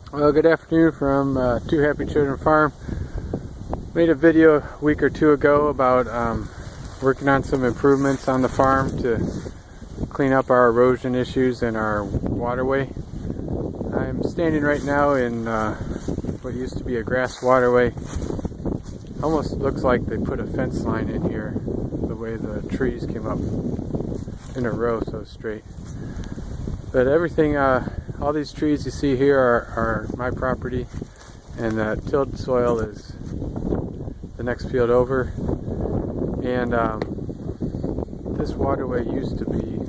Well, good afternoon from Two Happy Children Farm. Made a video a week or two ago about working on some improvements on the farm to clean up our erosion issues in our waterway. I'm standing right now in what used to be a grass waterway. Almost looks like they put a fence line in here, the way the trees came up in a row so straight. But everything, all these trees you see here are my property, and the tilled soil is the next field over. And this waterway used to be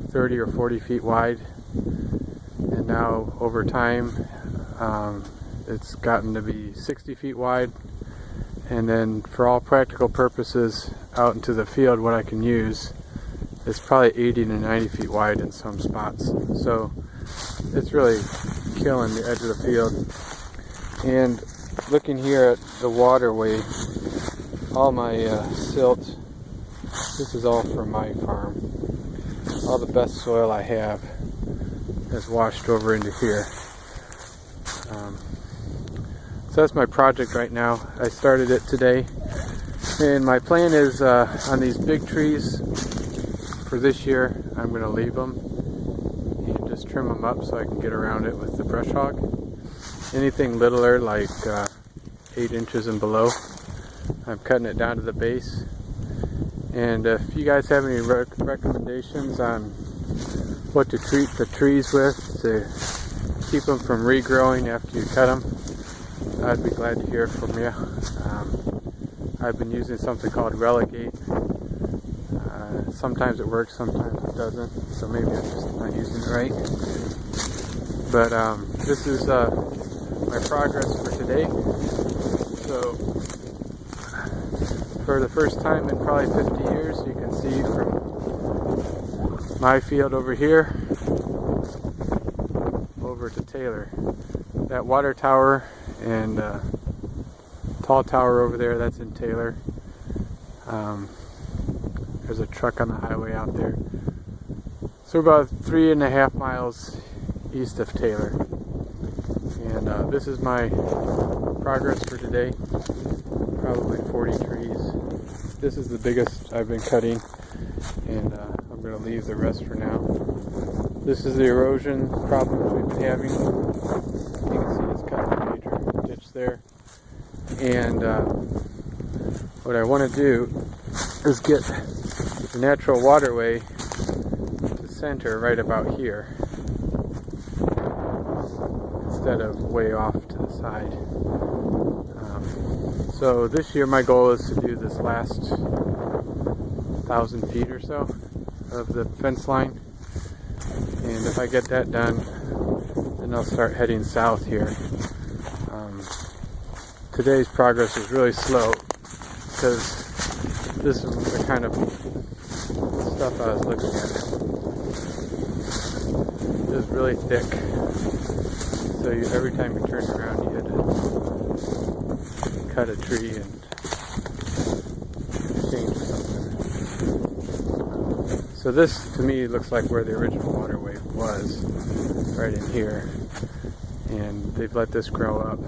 30 or 40 feet wide, and now over time it's gotten to be 60 feet wide. And then for all practical purposes out into the field, what I can use is probably 80 to 90 feet wide in some spots. So it's really killing the edge of the field. And looking here at the waterway, all my silt, this is all from my farm. All the best soil I have has washed over into here. So that's my project right now. I started it today, and my plan is on these big trees for this year, I'm going to leave them and just trim them up so I can get around it with the brush hog. Anything littler, like 8 inches and below, I'm cutting it down to the base. And if you guys have any recommendations on what to treat the trees with to keep them from regrowing after you cut them, I'd be glad to hear from you. I've been using something called Relegate. Sometimes it works, sometimes it doesn't, so maybe I'm just not using it right. But this is my progress for today. So for the first time in probably 50 years, you can see from my field over here over to Taylor. That water tower and tall tower over there, that's in Taylor. There's a truck on the highway out there. So we're about 3.5 miles east of Taylor. And this is my progress for today. Probably 40 trees. This is the biggest I've been cutting, and I'm going to leave the rest for now. This is the erosion problems we've been having. You can see it's cut a major ditch there. And what I want to do is get the natural waterway to center right about here instead of way off to the side. So this year my goal is to do this last 1,000 feet or so of the fence line, and if I get that done, then I'll start heading south here. Today's progress is really slow because this is the kind of stuff I was looking at. It was really thick, so every time you turned around you had to cut a tree and change something. So this to me looks like where the original waterway was, right in here, and they've let this grow up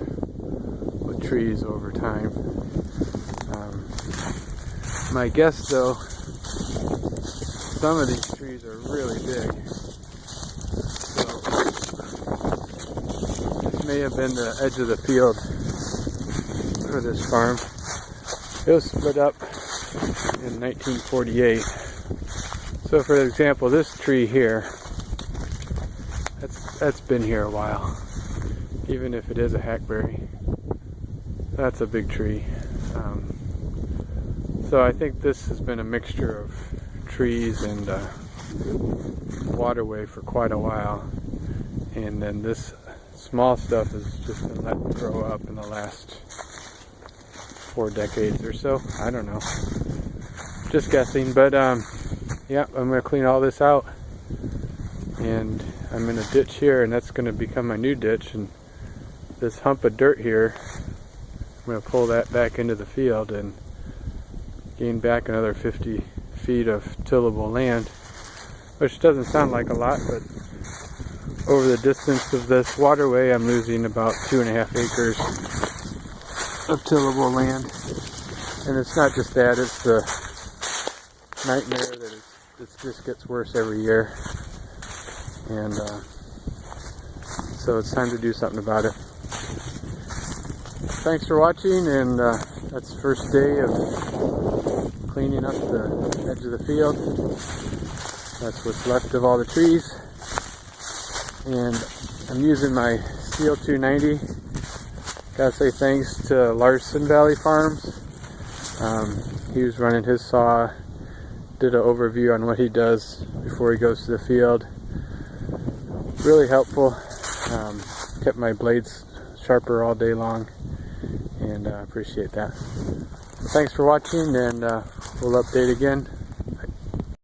with trees over time. My guess though, some of these trees are really big, so this may have been the edge of the field for this farm. It was split up in 1948. So for example, this tree here, that's been here a while, even if it is a hackberry. That's a big tree. So I think this has been a mixture of trees and waterway for quite a while, and then this small stuff has just been let grow up in the last 4 decades or so. I don't know, just guessing. But yeah, I'm going to clean all this out, and I'm in a ditch here, and that's going to become my new ditch. And this hump of dirt here, I'm going to pull that back into the field and gain back another 50 feet of tillable land, which doesn't sound like a lot, but over the distance of this waterway, I'm losing about 2.5 acres of tillable land. And it's not just that, it's the nightmare that it just gets worse every year. And so it's time to do something about it. Thanks for watching, and that's the first day of cleaning up the edge of the field. That's what's left of all the trees. And I'm using my Stihl 290. Gotta say thanks to Larson Valley Farms. He was running his saw, did an overview on what he does before he goes to the field. Really helpful. Kept my blades sharper all day long, and I appreciate that. Thanks for watching, and we'll update again